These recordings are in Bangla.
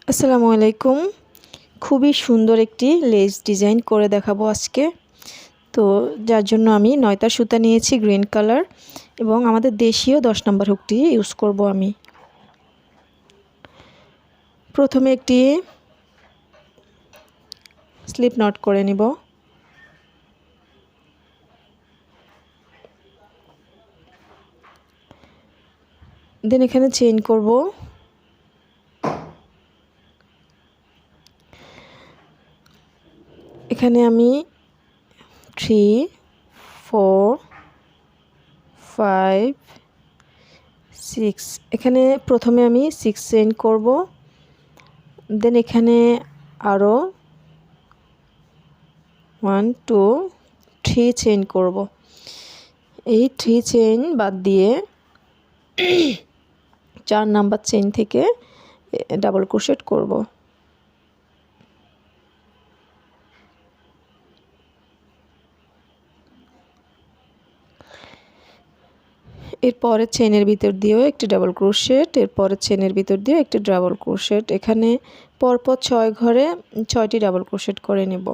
আসসালামু আলাইকুম। খুবই সুন্দর একটি লেস ডিজাইন করে দেখাবো আজকে। তো যার জন্য আমি 9টা সুতা নিয়েছি গ্রিন কালার এবং আমাদের দেশীয় 10 নম্বর হুকটি ইউজ করব আমি। প্রথমে একটি স্লিপ নট করে নিব। দেন এখানে চেইন করব। এখানে আমি 3 4 5 6 এখানে প্রথমে আমি 6 চেইন করব। দেন এখানে আরো 1 2 3 চেইন করব। এই 3 চেইন বাদ দিয়ে 4 নাম্বার চেইন থেকে ডাবল ক্রোশেট করব। এরপরে চেইনের ভিতর দিয়েও একটি ডাবল ক্রোশেট, এরপরে চেইনের ভিতর দিয়ে একটি ডাবল ক্রোশেট। এখানে পরপর 6 ঘরে 6টি ডাবল ক্রোশেট করে নেব।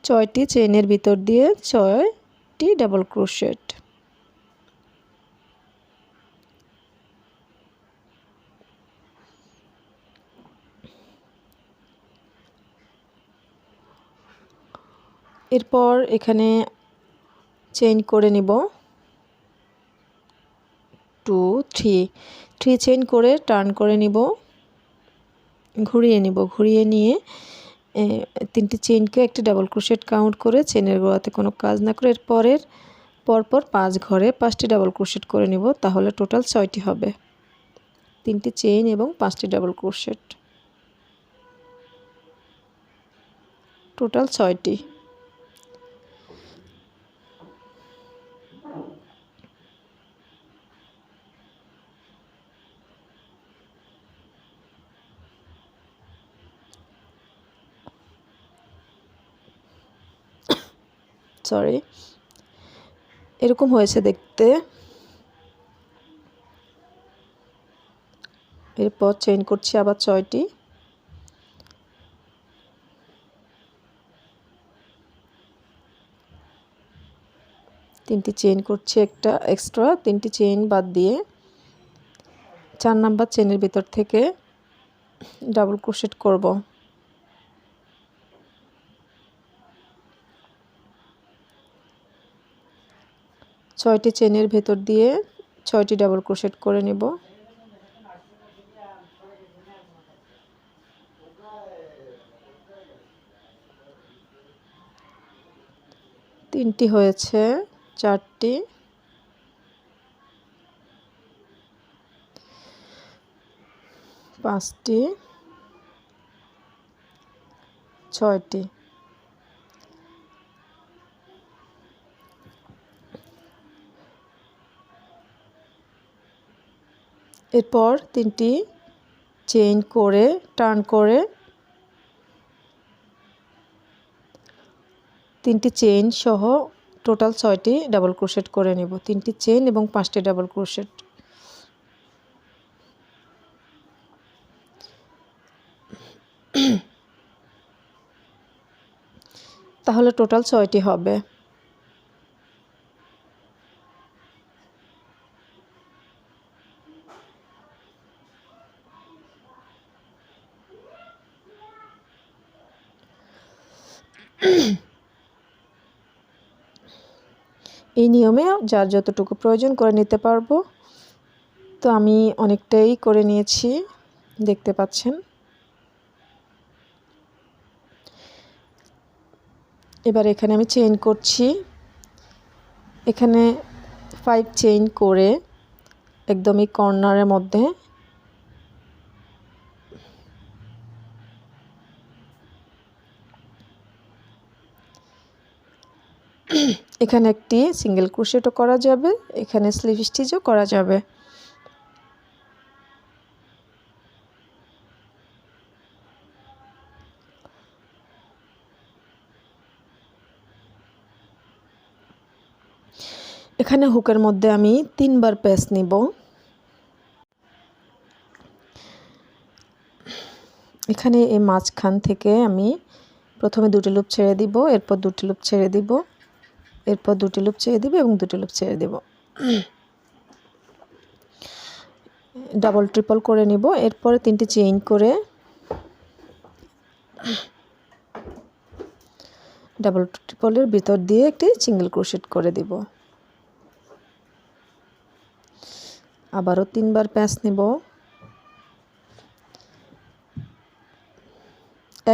ছয়টি চেইনের ভিতর দিয়ে 6টি ডাবল ক্রোশেট। এরপর এখানে চেইন করে নিব 2 3 চেইন করে টার্ন করে নিব, ঘুরিয়ে নিয়ে 3টি চেইনকে একটি ডাবল ক্রোশেট কাউন্ট করে চেইনের গোড়াতে কোনো কাজ না করে পরপর 5 ঘরে 5টি ডাবল ক্রোশেট করে নিব। তাহলে টোটাল 6টি হবে। 3টি চেইন এবং 5টি ডাবল ক্রোশেট, টোটাল 6টি। এরকম হয়েছে দেখতে। এরপর চেইন করছি আবার 6টি। তিনটি চেইন করছি একটা এক্সট্রা, 3টি চেইন বাদ দিয়ে 4 নাম্বার চেইনের ভিতর থেকে ডাবল ক্রোশেট করব। 6টি চেইনের ভেতর দিয়ে 6টি ডাবল ক্রোশেট করে নেব। তিনটি হয়েছে, 4টি, 5টি, 6টি। এরপর 3টি চেইন করে টার্ন করে 3টি চেইন সহ টোটাল 6টি ডাবল ক্রোশেট করে নেব। 3টি চেইন এবং 5টি ডাবল ক্রোশেট। তাহলে টোটাল 6টি হবে। এই নিয়মে যার যতটুকু প্রয়োজন করে নিতে পারবো। তো আমি অনেকটাই করে নিয়েছি, দেখতে পাচ্ছেন। এবার এখানে আমি চেইন করছি। এখানে 5 চেইন করে একদমই কর্নারের মধ্যে এখানে একটি সিঙ্গেল ক্রোশেটও করা যাবে, এখানে স্লিপ স্টিচও করা যাবে। এখানে হুকের মধ্যে আমি 3 বার প্যাচ নিব। এখানে এই মাঝখান থেকে আমি প্রথমে 2টি লুপ ছেড়ে দিব, এরপর 2টি লুপ ছেড়ে দিব, এরপর 2টি লুপ ছেড়ে দিব এবং 2টি লুপ ছেড়ে দিব। ডাবল ট্রিপল করে নিব। এরপরে 3টি চেইন করে ডাবল ট্রিপলের ভিতর দিয়ে একটি সিঙ্গেল ক্রোশেট করে দিব। আবারও 3 বার প্যাচ নিব।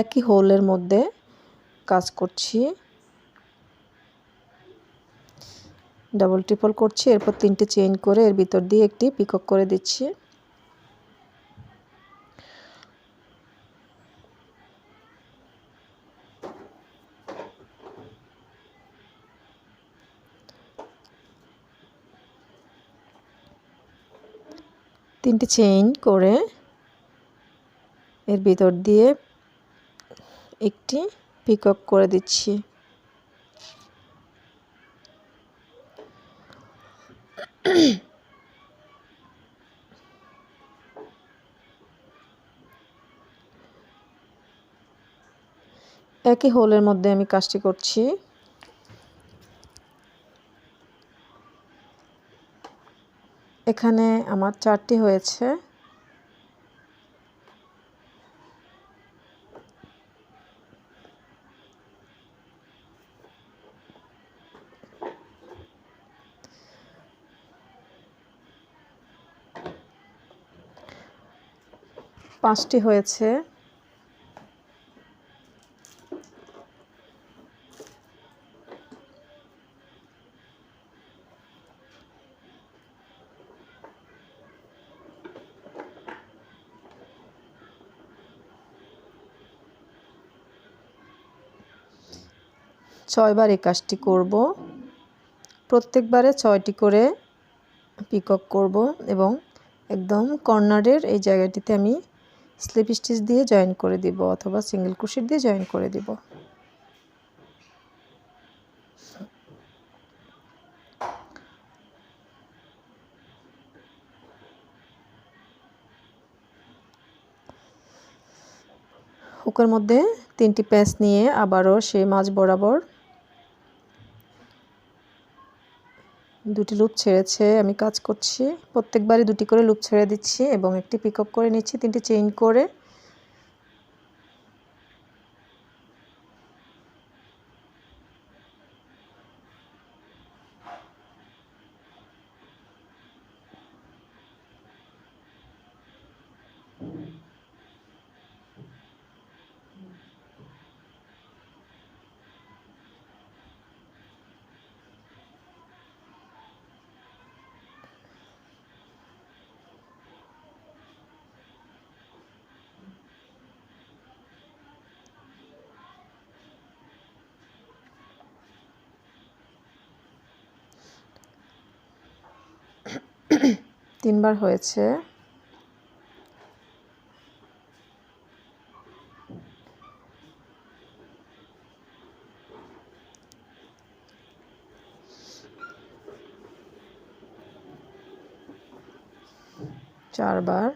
একই হোলের মধ্যে কাজ করছি, ডাবল ট্রিপল করছি, এরপর 3টি চেইন করে এর ভিতর দিয়ে একটি পিকক করে দিচ্ছি। তিনটি চেইন করে এর ভিতর দিয়ে একটি পিকক করে দিচ্ছি। একই হোলের মধ্যে আমি কাজটি করছি। এখানে আমার 4টি হয়েছে। পাঁচটি হয়েছে। ছয়বার এই কাজটি করব। প্রত্যেকবারে 6টি করে পিকক করব এবং একদম কর্নারের এই জায়গাটিতে আমি স্লিপ স্টিচ দিয়ে জয়েন করে দিব অথবা সিঙ্গেল ক্রোশেট দিয়ে জয়েন করে দিব। হুকের মধ্যে 3টি প্যাচ নিয়ে আবারও সেই মাঝ বরাবর 2টি লুপ ছেড়েছে আমি কাজ করছি। প্রত্যেকবারই 2টি করে লুপ ছেড়ে দিচ্ছি এবং একটি পিকক করে নিচ্ছি 3টি চেইন করে। তিনবার হয়েছে। চারবার।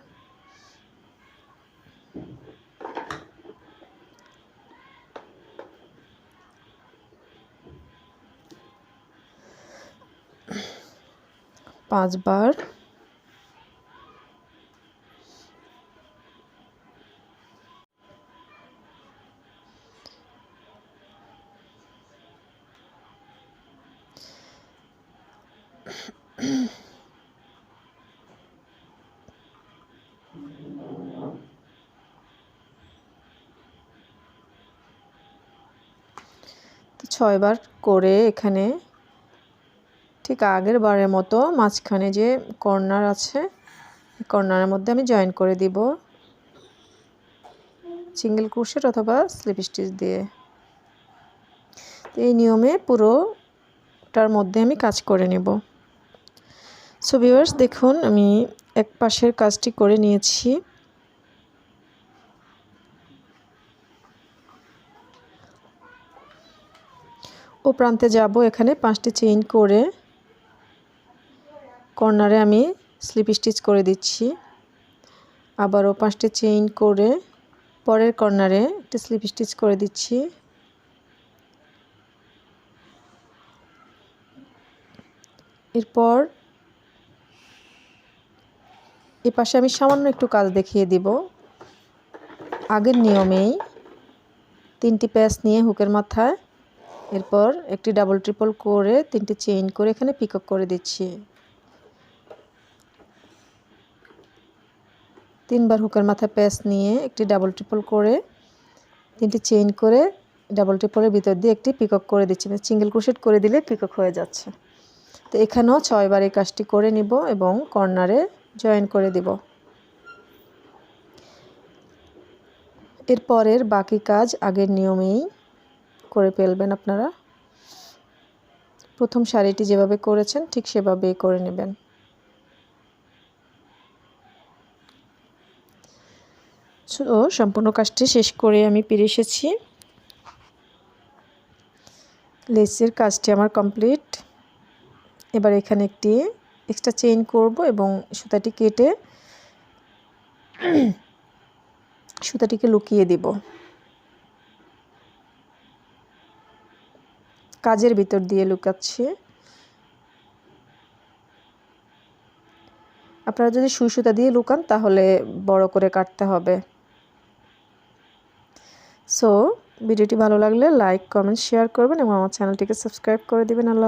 পাঁচবার। তো 6বার করে এখানে ঠিক আগের বারের মতো মাঝখানে যে কর্নার আছে কর্নারের মধ্যে আমি জয়েন করে দিব সিঙ্গেল ক্রোশেট অথবা স্লিপ স্টিচ দিয়ে। এই নিয়মে পুরোটার মধ্যে আমি কাজ করে নেব। সো ভিউয়ার্স দেখুন আমি এক পাশের কাজটি করে নিয়েছি। ও প্রান্তে যাব, এখানে 5টি চেইন করে কর্নারে আমি স্লিপ স্টিচ করে দিচ্ছি। আবারও 5টি চেইন করে পরের কর্নারে একটা স্লিপ স্টিচ করে দিচ্ছি। এরপর এই পাশে আমি সামান্য একটু কাজ দেখিয়ে দিব। আগের নিয়মেই 3টি প্যাচ নিয়ে হুকের মাথায়, এরপর একটি ডাবল ট্রিপল করে 3টি চেইন করে এখানে পিকক করে দিচ্ছি। 3বার হুকের মাথায় প্যাচ নিয়ে একটি ডাবল ট্রিপল করে 3টি চেইন করে ডাবল ট্রিপলের ভিতর দিয়ে একটি পিকক করে দিচ্ছি। সিঙ্গেল ক্রোশেট করে দিলে পিকক হয়ে যাচ্ছে। তো এখানেও 6বার এই কাজটি করে নিব এবং কর্নারে জয়েন করে দিব। এরপরের বাকি কাজ আগের নিয়মেই করে ফেলবেন আপনারা। প্রথম শাড়িটি যেভাবে করেছেন ঠিক সেভাবেই করে নেবেন। তো সম্পূর্ণ কাজটি শেষ করে আমি ফিরে এসেছি। লেসের কাজটি আমার কমপ্লিট। এবার এখানে একটি এক্সট্রা চেইন করব এবং সুতাটিকে লুকিয়ে দিব। কাজের ভিতর দিয়ে লুকাচ্ছি। আপনারা যদি সুই সুতা দিয়ে লুকান তাহলে বড় করে কাটতে হবে। সো ভিডিওটি ভালো লাগলে লাইক, কমেন্ট, শেয়ার করবেন এবং আমার চ্যানেলটিকে সাবস্ক্রাইব করে দিবেন।